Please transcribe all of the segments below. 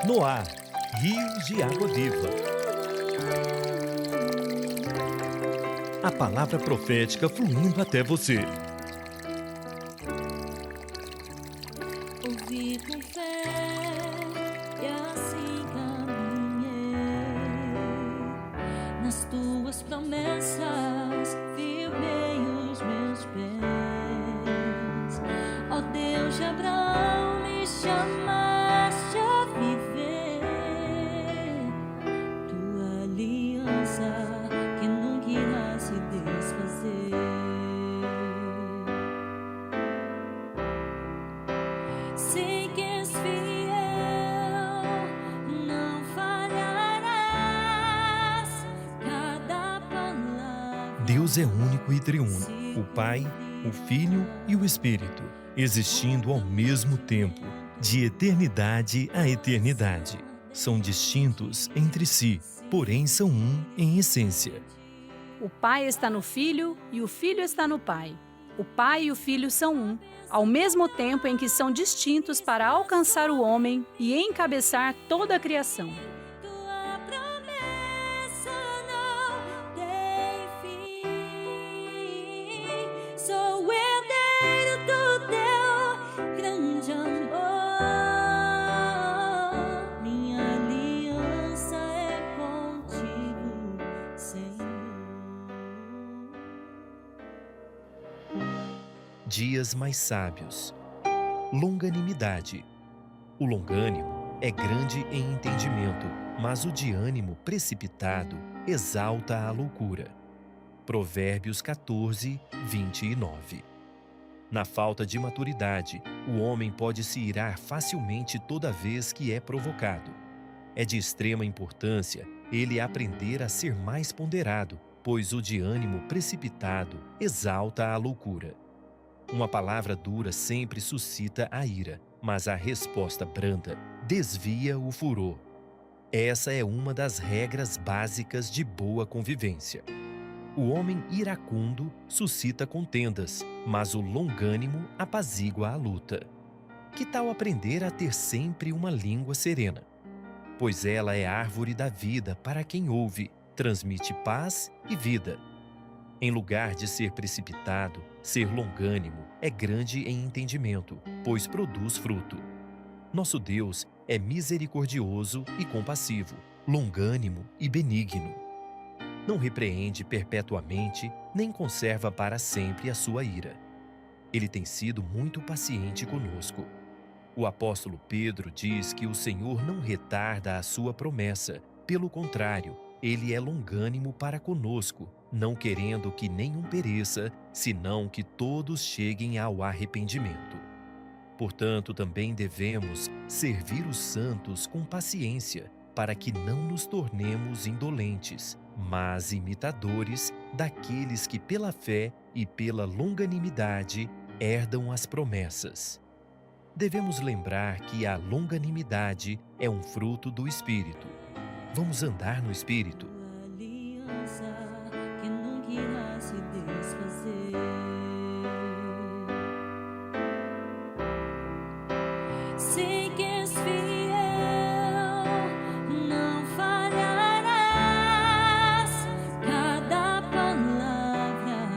No ar, rios de água viva. A palavra profética fluindo até você. Ouvi com fé e assim caminhei nas tuas promessas, firmei os meus pés. Ó Deus de Abraão, me chamaste a viver tua aliança que nunca irá se desfazer. Sei que és fiel, não falharás. Cada palavra Deus é único e triuno, o Pai, o Filho e o Espírito, existindo ao mesmo tempo, de eternidade a eternidade. São distintos entre si, porém são um em essência. O Pai está no Filho e o Filho está no Pai. O Pai e o Filho são um, ao mesmo tempo em que são distintos para alcançar o homem e encabeçar toda a criação. tua promessa não tem fim. Sou herdeiro do teu grande amor. Minha aliança é contigo, Senhor. Dias mais sábios. Longanimidade. O longânimo é grande em entendimento, mas o de ânimo precipitado exalta a loucura. Provérbios 14, 29. Na falta de maturidade, o homem pode se irar facilmente toda vez que é provocado. É de extrema importância ele aprender a ser mais ponderado, pois o de ânimo precipitado exalta a loucura. Uma palavra dura sempre suscita a ira, mas a resposta branda desvia o furor. Essa é uma das regras básicas de boa convivência. O homem iracundo suscita contendas, mas o longânimo apazigua a luta. Que tal aprender a ter sempre uma língua serena? Pois ela é árvore da vida para quem ouve, transmite paz e vida. Em lugar de ser precipitado, ser longânimo é grande em entendimento, pois produz fruto. Nosso Deus é misericordioso e compassivo, longânimo e benigno. Não repreende perpetuamente, nem conserva para sempre a sua ira. Ele tem sido muito paciente conosco. O apóstolo Pedro diz que o Senhor não retarda a sua promessa, pelo contrário, ele é longânimo para conosco, não querendo que nenhum pereça, senão que todos cheguem ao arrependimento. Portanto, também devemos servir os santos com paciência, para que não nos tornemos indolentes, mas imitadores daqueles que pela fé e pela longanimidade herdam as promessas. Devemos lembrar que a longanimidade é um fruto do Espírito. Vamos andar no Espírito. Tua aliança que nunca irá se desfazer. Sei que és fiel, não falharás. Cada palavra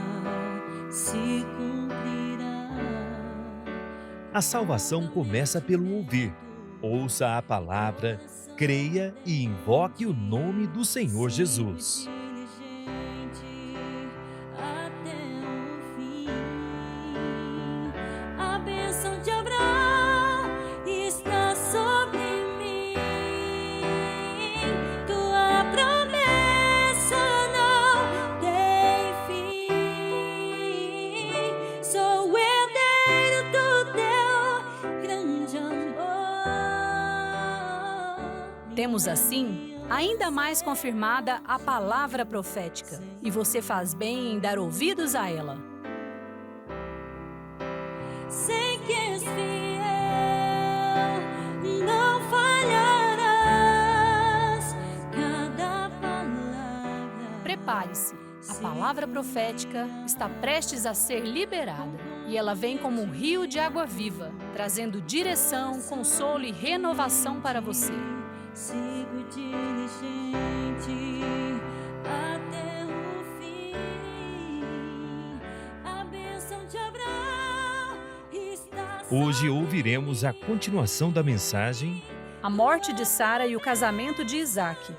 se cumprirá. A salvação começa pelo ouvir. Ouça a palavra, creia e invoque o nome do Senhor Jesus. Diligente até o fim. A bênção de Abraão está sobre mim. Tua promessa não tem fim. Sou herdeiro do teu grande amor. Temos assim ainda mais confirmada a palavra profética, e você faz bem em dar ouvidos a ela. Sei que és fiel, não falharás. Cada palavra. Prepare-se, a palavra profética está prestes a ser liberada, e ela vem como um rio de água viva. trazendo direção, consolo e renovação para você. Sigo diligente até o fim. A bênção de Abraão está Hoje ouviremos a continuação da mensagem A morte de Sara e o casamento de Isaque.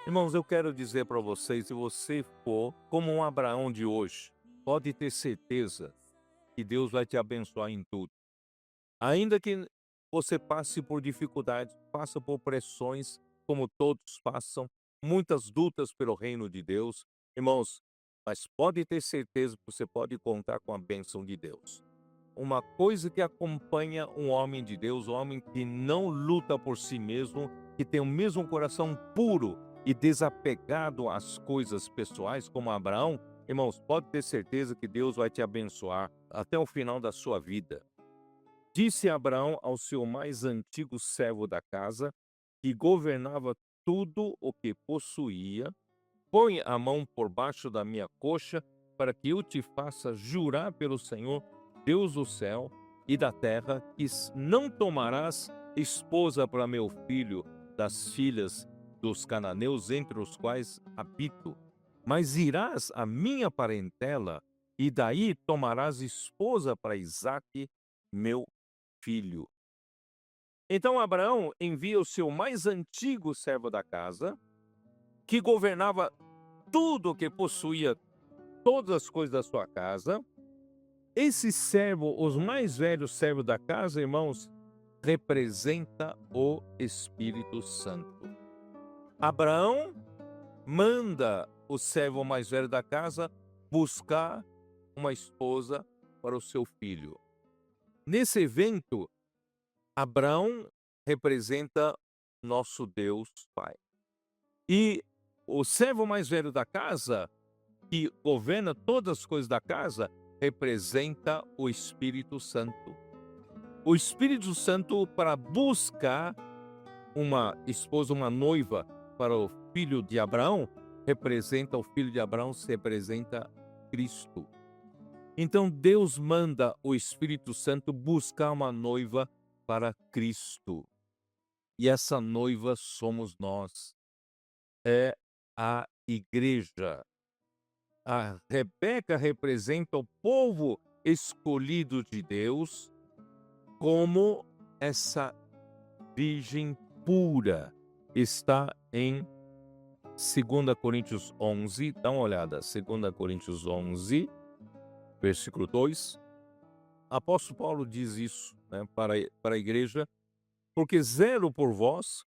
Irmãos, eu quero dizer para vocês, se você for como um Abraão de hoje, pode ter certeza que Deus vai te abençoar em tudo. Ainda que você passe por dificuldades, passe por pressões, como todos passam, muitas lutas pelo reino de Deus, irmãos, mas pode ter certeza que você pode contar com a bênção de Deus. Uma coisa que acompanha um homem de Deus, um homem que não luta por si mesmo, que tem o mesmo coração puro e desapegado às coisas pessoais, como Abraão, irmãos, pode ter certeza que Deus vai te abençoar até o final da sua vida. Disse Abraão ao seu mais antigo servo da casa, que governava tudo o que possuía: põe a mão por baixo da minha coxa, para que eu te faça jurar pelo Senhor, Deus do céu e da terra, que não tomarás esposa para meu filho das filhas dos cananeus entre os quais habito, mas irás à minha parentela, e daí tomarás esposa para Isaque, meu filho. Então Abraão envia o seu mais antigo servo da casa, que governava tudo o que possuía, todas as coisas da sua casa. Esse servo, os mais velhos servos da casa, irmãos, representa o Espírito Santo. Abraão manda o servo mais velho da casa buscar uma esposa para o seu filho. Nesse evento, Abraão representa nosso Deus Pai. E o servo mais velho da casa, que governa todas as coisas da casa, representa o Espírito Santo. O Espírito Santo, para buscar uma esposa, uma noiva para o filho de Abraão, representa o filho de Abraão, representa Cristo. Então Deus manda o Espírito Santo buscar uma noiva para Cristo. E essa noiva somos nós. É a igreja. A Rebeca representa o povo escolhido de Deus como essa virgem pura. Está em 2 Coríntios 11, dá uma olhada, 2 Coríntios 11, versículo 2. Apóstolo Paulo diz isso, né, para a igreja: porque zelo por vós,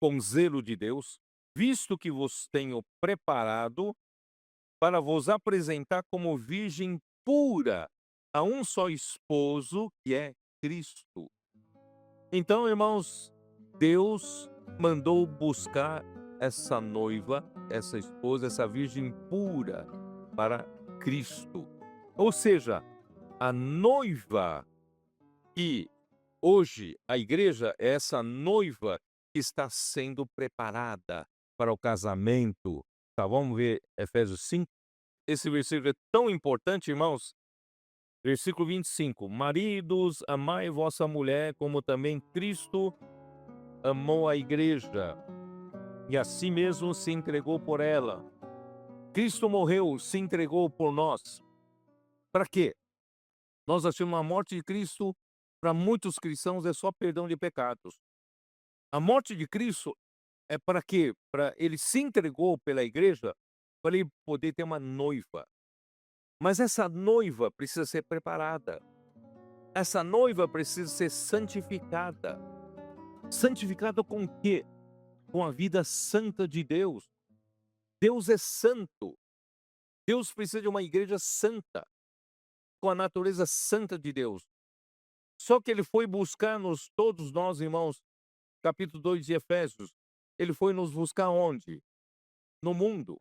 com zelo de Deus, visto que vos tenho preparado para vos apresentar como virgem pura a um só esposo, que é Cristo. Então, irmãos, Deus mandou buscar essa noiva, essa esposa, essa virgem pura para Cristo. Ou seja, a noiva, que hoje a igreja é essa noiva que está sendo preparada para o casamento. Tá, vamos ver Efésios 5. Esse versículo é tão importante, irmãos. Versículo 25. Maridos, amai vossa mulher, como também Cristo amou a igreja, e assim mesmo se entregou por ela. Cristo morreu, se entregou por nós. Para quê? Nós achamos a morte de Cristo, para muitos cristãos, é só perdão de pecados. A morte de Cristo é para quê? Para ele se entregou pela igreja, para ele poder ter uma noiva. Mas essa noiva precisa ser preparada. Essa noiva precisa ser santificada. Santificada com o quê? Com a vida santa de Deus. Deus é santo. Deus precisa de uma igreja santa, com a natureza santa de Deus. Só que ele foi buscar-nos, todos nós, irmãos, capítulo 2 de Efésios, ele foi nos buscar onde? No mundo.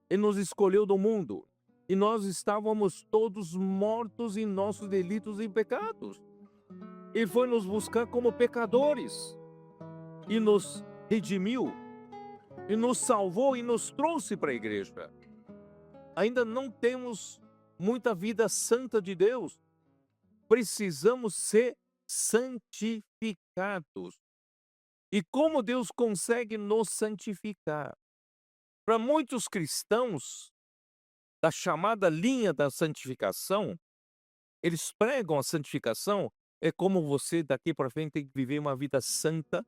Ele nos escolheu do mundo. E nós estávamos todos mortos em nossos delitos e pecados. Ele foi nos buscar como pecadores. E nos redimiu. E nos salvou e nos trouxe para a igreja. ainda não temos muita vida santa de Deus. Precisamos ser santificados. E como Deus consegue nos santificar? Para muitos cristãos, da chamada linha da santificação, eles pregam a santificação é como você daqui para frente tem que viver uma vida santa,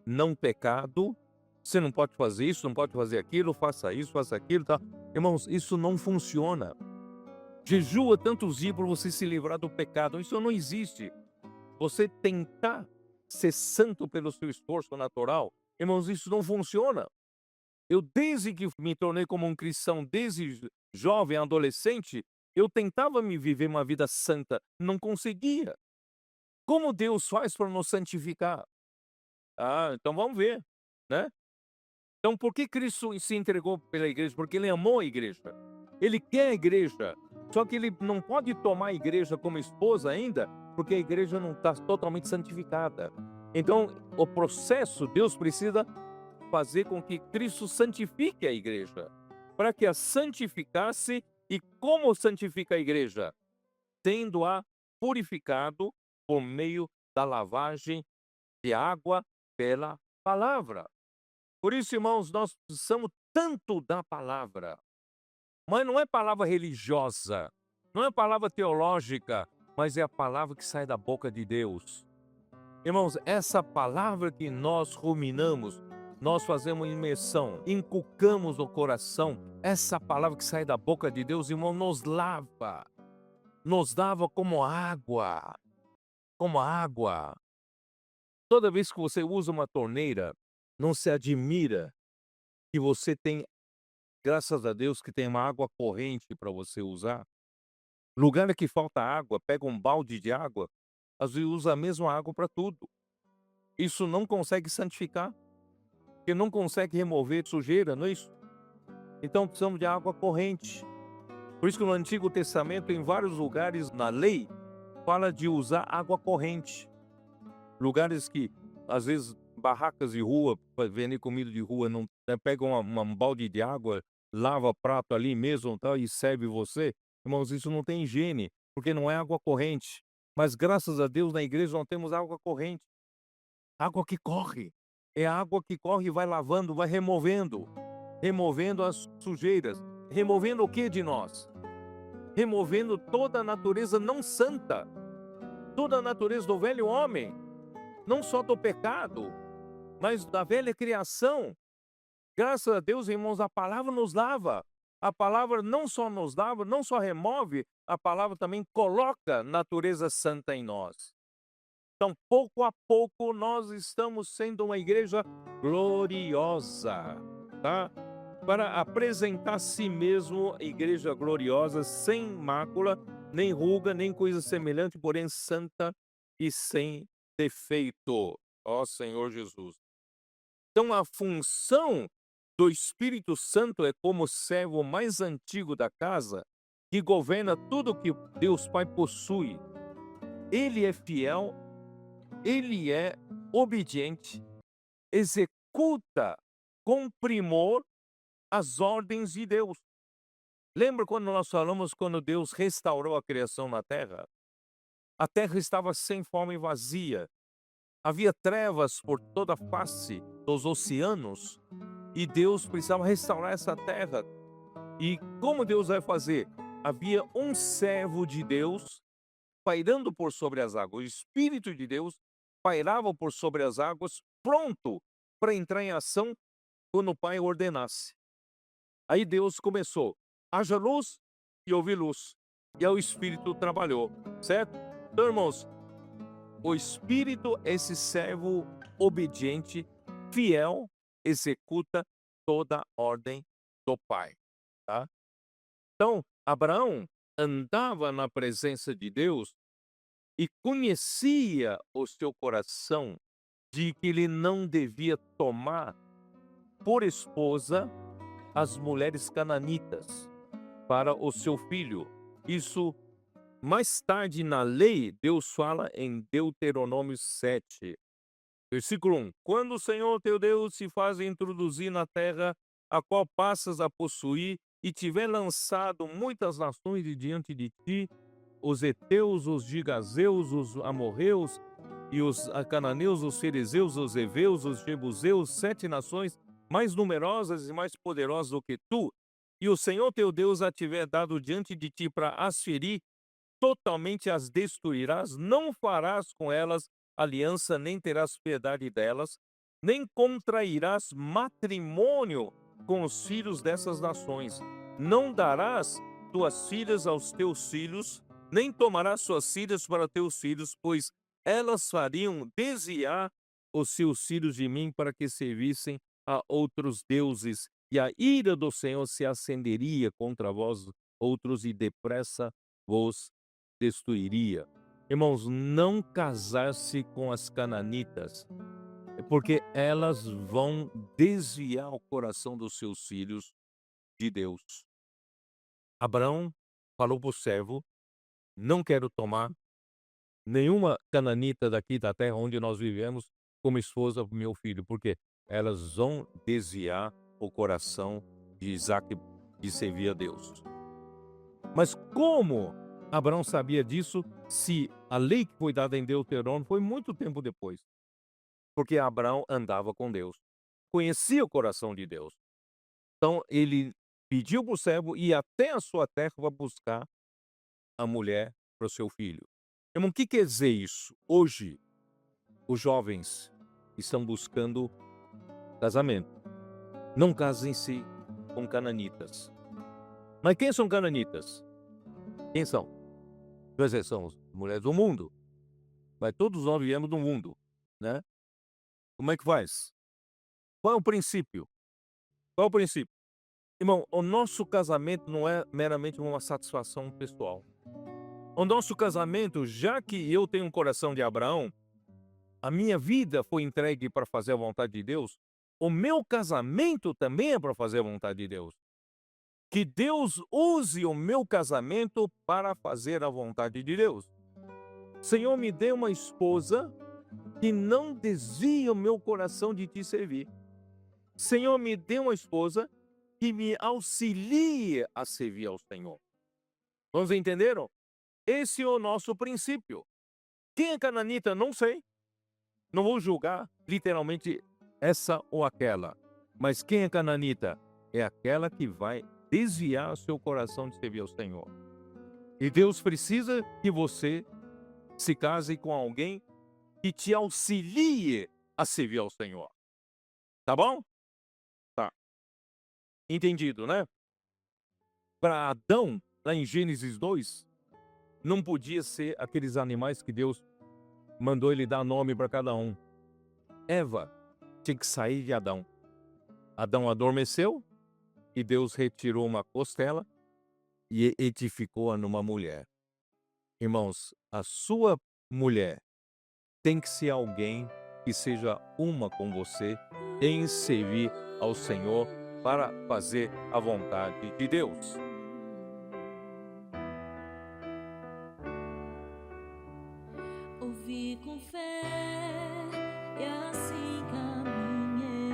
não pecado. Você não pode fazer isso, não pode fazer aquilo, faça isso, faça aquilo, tá? Irmãos, isso não funciona. Jejua tantos dias para você se livrar do pecado. Isso não existe. Você tentar ser santo pelo seu esforço natural, irmãos, isso não funciona. Eu, desde que me tornei como um cristão, desde jovem, adolescente, eu tentava me viver uma vida santa, não conseguia. Como Deus faz para nos santificar? Então vamos ver, né? Então, por que Cristo se entregou pela igreja? Porque Ele amou a igreja. Ele quer a igreja. Só que Ele não pode tomar a igreja como esposa ainda, porque a igreja não está totalmente santificada. Então, o processo, Deus precisa fazer com que Cristo santifique a igreja, para que a santificasse. E como santifica a igreja? Tendo-a purificado por meio da lavagem de água pela palavra. Por isso, irmãos, nós precisamos tanto da palavra. Mas não é palavra religiosa, não é palavra teológica, mas é a palavra que sai da boca de Deus. Irmãos, essa palavra que nós ruminamos, nós fazemos imersão, inculcamos no coração, essa palavra que sai da boca de Deus, irmão, nos lava como água, como água. Toda vez que você usa uma torneira, não se admira que você tem, graças a Deus, que tem uma água corrente para você usar. Lugar que falta água, pega um balde de água, às vezes usa a mesma água para tudo. Isso não consegue santificar, porque não consegue remover sujeira, não é isso? Então precisamos de água corrente. Por isso que no Antigo Testamento, em vários lugares na lei, fala de usar água corrente. Lugares que, às vezes, barracas de rua, para vender comida de rua, não pega um balde de água, lava prato ali mesmo, tal, e serve você. Irmãos, isso não tem higiene, porque não é água corrente. Mas graças a Deus, na igreja nós temos água corrente. Água que corre. É a água que corre e vai lavando, vai removendo as sujeiras. Removendo o que de nós? Removendo toda a natureza não santa, toda a natureza do velho homem, não só do pecado, mas da velha criação. Graças a Deus, irmãos, a palavra nos lava. A palavra não só nos lava, não só remove, a palavra também coloca natureza santa em nós. Então, pouco a pouco, nós estamos sendo uma igreja gloriosa, tá? Para apresentar a si mesmo, igreja gloriosa, sem mácula, nem ruga, nem coisa semelhante, porém santa e sem defeito. Ó Senhor Jesus. Então, a função do Espírito Santo é como servo mais antigo da casa, que governa tudo que Deus Pai possui. Ele é fiel, ele é obediente, executa com primor as ordens de Deus. Lembra quando nós falamos quando Deus restaurou a criação na terra? A terra estava sem forma e vazia. Havia trevas por toda a face dos oceanos e Deus precisava restaurar essa terra. E como Deus vai fazer? Havia um servo de Deus pairando por sobre as águas. O Espírito de Deus pairava por sobre as águas, pronto para entrar em ação quando o Pai ordenasse. Aí Deus começou, haja luz e houve luz. E aí o Espírito trabalhou, certo? Então, irmãos, o Espírito, esse servo obediente, fiel, executa toda a ordem do Pai, tá? Então, Abraão andava na presença de Deus e conhecia o seu coração de que ele não devia tomar por esposa as mulheres cananitas para o seu filho. Isso, mais tarde na lei, Deus fala em Deuteronômio 7, versículo 1. Quando o Senhor teu Deus se faz introduzir na terra, a qual passas a possuir, e tiver lançado muitas nações de diante de ti, os heteus, os gigazeus, os amorreus, e os cananeus, os fariseus, os heveus, os jebuseus, 7 nações mais numerosas e mais poderosas do que tu, e o Senhor teu Deus a tiver dado diante de ti para as ferir, totalmente as destruirás, não farás com elas aliança, nem terás piedade delas, nem contrairás matrimônio com os filhos dessas nações. Não darás tuas filhas aos teus filhos, nem tomarás suas filhas para teus filhos, pois elas fariam desviar os seus filhos de mim para que servissem a outros deuses, e a ira do Senhor se acenderia contra vós outros, e depressa vos destruiria. Irmãos, não casar-se com as cananitas, porque elas vão desviar o coração dos seus filhos de Deus. Abraão falou para o servo: não quero tomar nenhuma cananita daqui da terra onde nós vivemos como esposa para meu filho, porque elas vão desviar o coração de Isaac de servir a Deus. Mas como Abraão sabia disso, se a lei que foi dada em Deuteronômio foi muito tempo depois? Porque Abraão andava com Deus, conhecia o coração de Deus. Então ele pediu para o servo ir até a sua terra para buscar a mulher para o seu filho. Irmão, o que quer dizer isso? Hoje, os jovens estão buscando casamento. Não casem-se com cananitas. Mas quem são cananitas? Quem são? Quer dizer, são as mulheres do mundo. Mas todos nós viemos do mundo, né? Como é que faz? Qual é o princípio? Qual é o princípio? Irmão, o nosso casamento não é meramente uma satisfação pessoal. O nosso casamento, já que eu tenho um coração de Abraão, a minha vida foi entregue para fazer a vontade de Deus, o meu casamento também é para fazer a vontade de Deus. Que Deus use o meu casamento para fazer a vontade de Deus. Senhor, me dê uma esposa que não desvie o meu coração de te servir. Senhor, me dê uma esposa que me auxilie a servir ao Senhor. Vamos entenderam? Esse é o nosso princípio. Quem é cananita? Não sei. Não vou julgar literalmente essa ou aquela. Mas quem é cananita? É aquela que vai desviar o seu coração de servir ao Senhor. E Deus precisa que você se case com alguém que te auxilie a servir ao Senhor. Tá bom? Tá. Entendido, né? Para Adão, lá em Gênesis 2, não podia ser aqueles animais que Deus mandou ele dar nome para cada um. Eva tinha que sair de Adão. Adão adormeceu e Deus retirou uma costela e edificou-a numa mulher. Irmãos, a sua mulher tem que ser alguém que seja uma com você em servir ao Senhor para fazer a vontade de Deus. Ouvi com fé e assim caminhei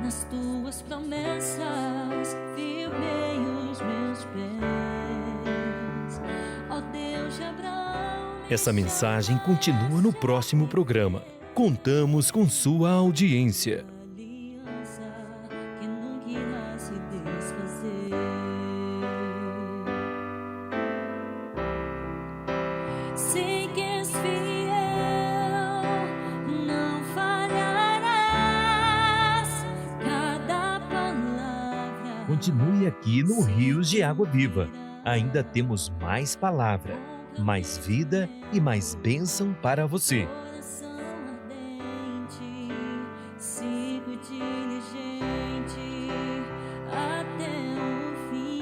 nas tuas promessas, firmei os meus pés, ó Deus de Abraão. Essa mensagem continua no próximo programa. Contamos com sua audiência. Aliança que nunca irá se desfazer. Sei que és fiel, não falharás. Cada palavra. Continue aqui no Rios de Água Viva. Ainda temos mais palavra, mais vida e mais bênção para você. Coração ardente, sigo diligente até o fim.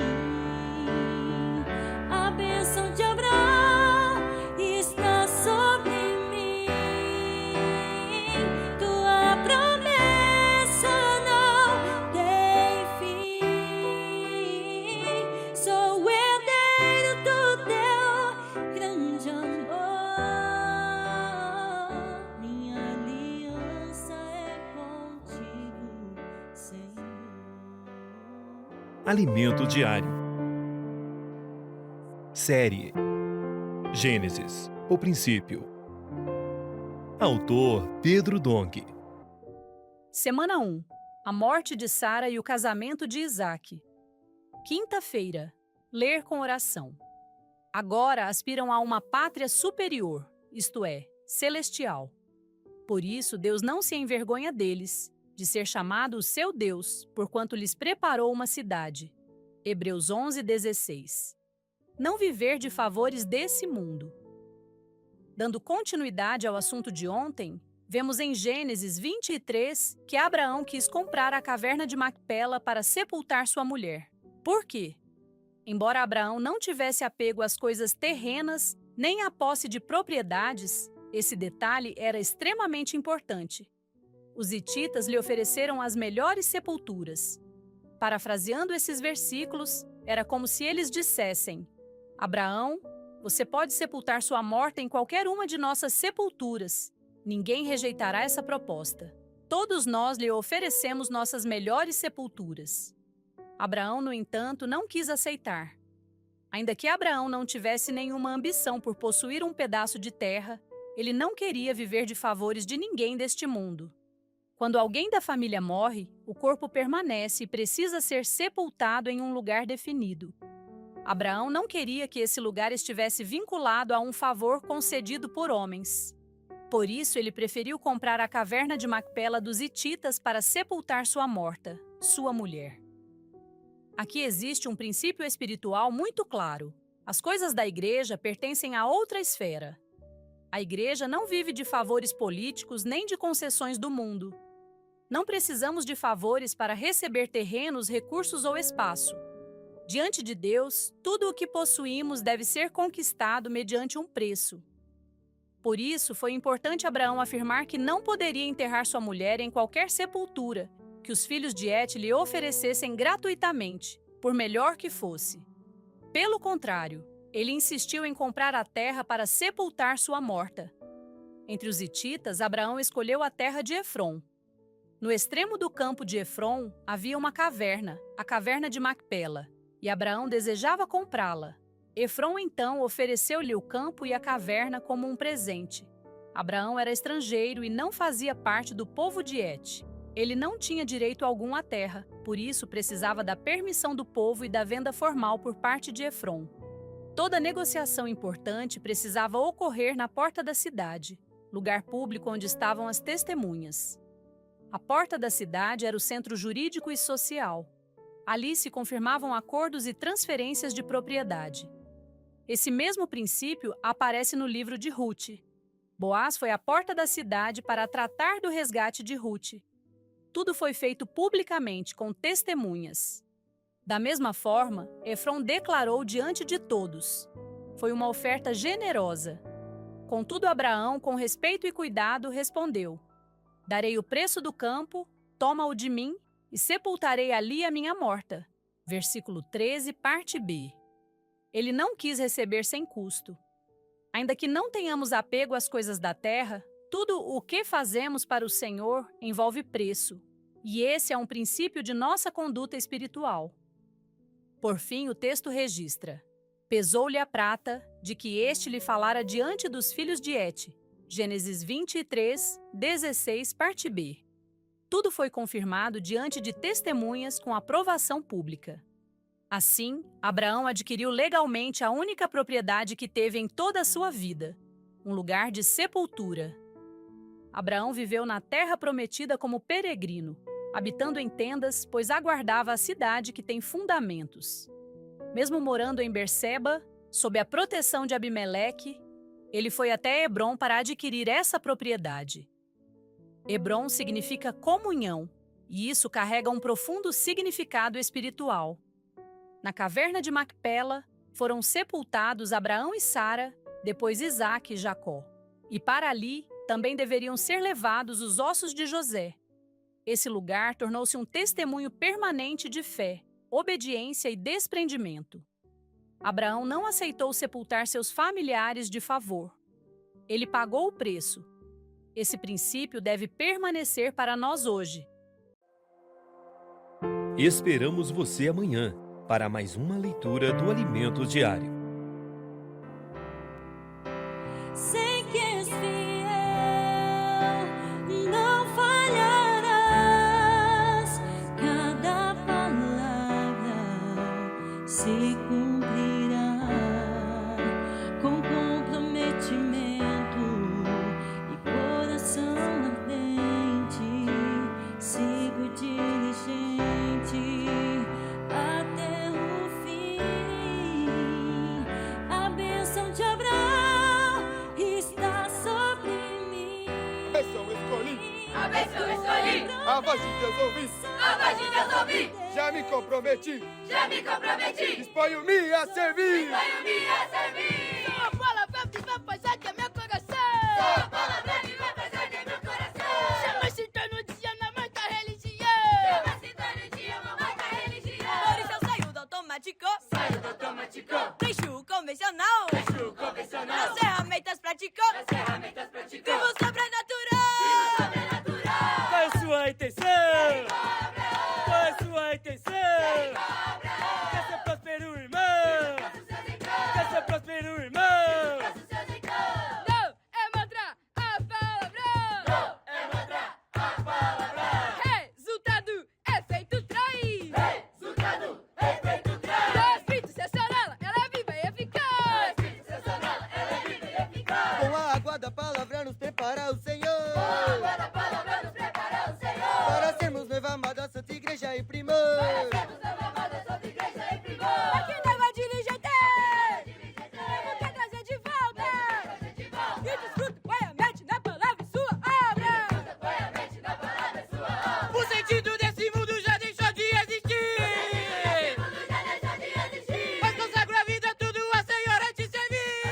A bênção de Abraão está sobre mim. Tua promessa não tem fim. Sou herdeiro do teu grande amor. Alimento diário. Série Gênesis, o princípio. Autor Pedro Dong. Semana 1. A morte de Sara e o casamento de Isaque. Quinta-feira. Ler com oração. Agora aspiram a uma pátria superior, isto é, celestial. Por isso, Deus não se envergonha deles, de ser chamado o seu Deus, porquanto lhes preparou uma cidade. Hebreus 11:16. Não viver de favores desse mundo. Dando continuidade ao assunto de ontem, vemos em Gênesis 23 que Abraão quis comprar a caverna de Macpela para sepultar sua mulher. Por quê? Embora Abraão não tivesse apego às coisas terrenas, nem à posse de propriedades, esse detalhe era extremamente importante. Os hititas lhe ofereceram as melhores sepulturas. Parafraseando esses versículos, era como se eles dissessem: Abraão, você pode sepultar sua morta em qualquer uma de nossas sepulturas. Ninguém rejeitará essa proposta. Todos nós lhe oferecemos nossas melhores sepulturas. Abraão, no entanto, não quis aceitar. Ainda que Abraão não tivesse nenhuma ambição por possuir um pedaço de terra, ele não queria viver de favores de ninguém deste mundo. Quando alguém da família morre, o corpo permanece e precisa ser sepultado em um lugar definido. Abraão não queria que esse lugar estivesse vinculado a um favor concedido por homens. Por isso, ele preferiu comprar a caverna de Macpela dos hititas para sepultar sua morta, sua mulher. Aqui existe um princípio espiritual muito claro. As coisas da igreja pertencem a outra esfera. A igreja não vive de favores políticos nem de concessões do mundo. Não precisamos de favores para receber terrenos, recursos ou espaço. Diante de Deus, tudo o que possuímos deve ser conquistado mediante um preço. Por isso, foi importante Abraão afirmar que não poderia enterrar sua mulher em qualquer sepultura que os filhos de Het lhe oferecessem gratuitamente, por melhor que fosse. Pelo contrário, ele insistiu em comprar a terra para sepultar sua morta. Entre os hititas, Abraão escolheu a terra de Efron. No extremo do campo de Efron havia uma caverna, a caverna de Macpela, e Abraão desejava comprá-la. Efron então ofereceu-lhe o campo e a caverna como um presente. Abraão era estrangeiro e não fazia parte do povo de Het. Ele não tinha direito algum à terra, por isso precisava da permissão do povo e da venda formal por parte de Efron. Toda negociação importante precisava ocorrer na porta da cidade, lugar público onde estavam as testemunhas. A porta da cidade era o centro jurídico e social. Ali se confirmavam acordos e transferências de propriedade. Esse mesmo princípio aparece no livro de Ruth. Boaz foi à porta da cidade para tratar do resgate de Ruth. Tudo foi feito publicamente, com testemunhas. Da mesma forma, Efron declarou diante de todos. Foi uma oferta generosa. Contudo, Abraão, com respeito e cuidado, respondeu: Darei o preço do campo, toma-o de mim, e sepultarei ali a minha morta. Versículo 13, parte B. Ele não quis receber sem custo. Ainda que não tenhamos apego às coisas da terra, tudo o que fazemos para o Senhor envolve preço. E esse é um princípio de nossa conduta espiritual. Por fim, o texto registra: pesou-lhe a prata, de que este lhe falara diante dos filhos de Het. Gênesis 23, 16, parte B. Tudo foi confirmado diante de testemunhas com aprovação pública. Assim, Abraão adquiriu legalmente a única propriedade que teve em toda a sua vida, um lugar de sepultura. Abraão viveu na terra prometida como peregrino, habitando em tendas, pois aguardava a cidade que tem fundamentos. Mesmo morando em Berseba, sob a proteção de Abimeleque, ele foi até Hebrom para adquirir essa propriedade. Hebrom significa comunhão, e isso carrega um profundo significado espiritual. Na caverna de Macpela, foram sepultados Abraão e Sara, depois Isaque e Jacó. E para ali também deveriam ser levados os ossos de José. Esse lugar tornou-se um testemunho permanente de fé, obediência e desprendimento. Abraão não aceitou sepultar seus familiares de favor. Ele pagou o preço. Esse princípio deve permanecer para nós hoje. Esperamos você amanhã. para mais uma leitura do Alimento Diário. Sei que és fiel, não falharás. Cada palavra se cumprirá com comprometimento e coração ardente. Sigo diligente até o fim. A bênção de Abraão está sobre mim. A bênção escolhi, A bênção escolhi, a voz de Deus ouvi, a voz de Deus ouvi, já me comprometi, já me comprometi, disponho-me a servir. sonho-me a servir. Sua palavra viva presente em meu coração. Sua palavra viva presente em meu coração. Chama sintonia na muita religião. Chama sintonia, mamãe da religião. Por isso eu saio do automático. Saio do automático, Deixo o convencional. deixo o convencional. Nas ferramentas prático. As ferramentas práticas. Vivo sobrenatural. Sobrenatural. Qual é a sua intenção? Qual é a sua intenção? Quer ser próspero, irmão? Quer ser próspero, irmão? Não é mantra, a palavra. É mantra, a palavra. Resultado, efeito traz. Resultado, efeito traz. O Espírito sensacional, ela é viva e eficaz. Sensacional, ela é viva e eficaz. Com a água da palavra nos prepara o Senhor, Água da palavra nos prepara o Senhor. para sermos noiva amada, Santa Igreja e primor. Sermos a amada Santa Igreja e primor. Aqui deva diligente. Não quer trazer de volta. De volta. E desfruta piamente na palavra e sua obra. Põe a mente na palavra e sua obra. O sentido desse mundo já deixou de existir. Tudo já deixa de existir. Mas consagra a vida, tudo a Senhor é te servir.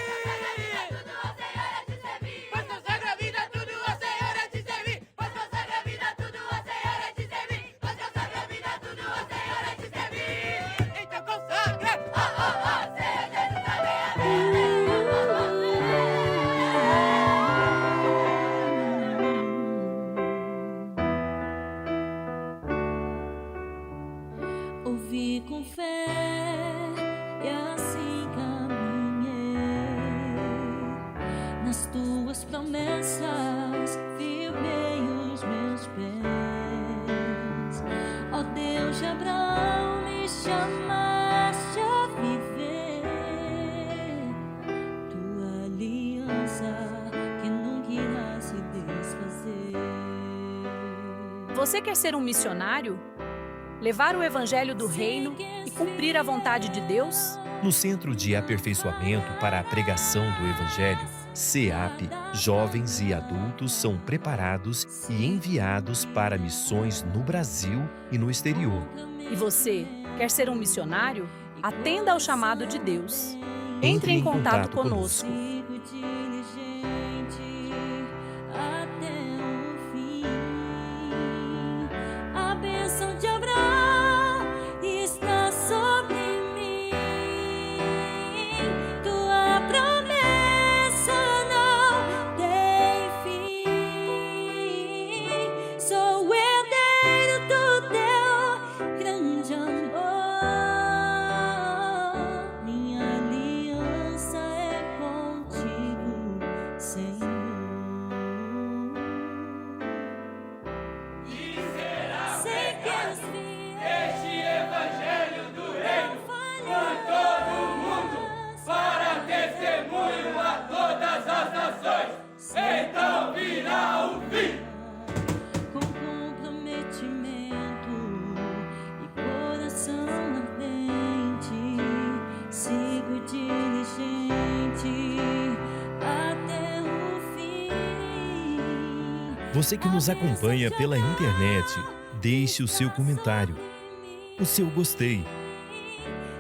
Tudo ao Senhor é te servir. Mas consagra a vida, tudo a Senhor é te servir. Pois consagra a vida, tudo ao Senhor é te servir. Pois consagra a vida, tudo ao Senhor é te servir. Então consagra. Seja Jesus, amém, Ouvi com fé e assim caminhei nas tuas promessas, firmei os meus pés. Ó Deus de Abraão, me chamaste a viver tua aliança que nunca irá se desfazer. Você quer ser um missionário? Levar o evangelho do reino e cumprir a vontade de Deus? No Centro de Aperfeiçoamento para a Pregação do Evangelho, CEAP, jovens e adultos são preparados e enviados para missões no Brasil e no exterior. E você, quer ser um missionário? Atenda ao chamado de Deus. Entre em contato conosco. Sigo diligente até o fim. A bênção de Abraão está sobre mim. Tua promessa não tem fim. Sou herdeiro do teu grande amor. Minha aliança é contigo, Senhor. Sei que és fiel. Este evangelho do reino Por todo mundo para testemunho a todas as nações. Então virá o fim. Com comprometimento e coração ardente, sigo diligente até o fim. Você que nos acompanha pela internet, deixe o seu comentário, o seu gostei.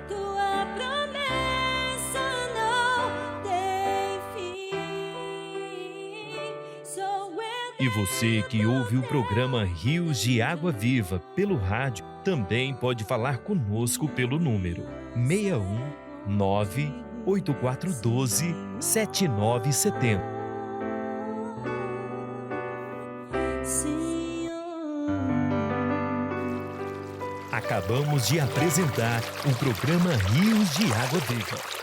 Tua promessa não tem fim. Sou E você que ouve o programa Rios de Água Viva pelo rádio, também pode falar conosco pelo número 61 98412 7970. A Acabamos de apresentar o programa Rios de Água Viva.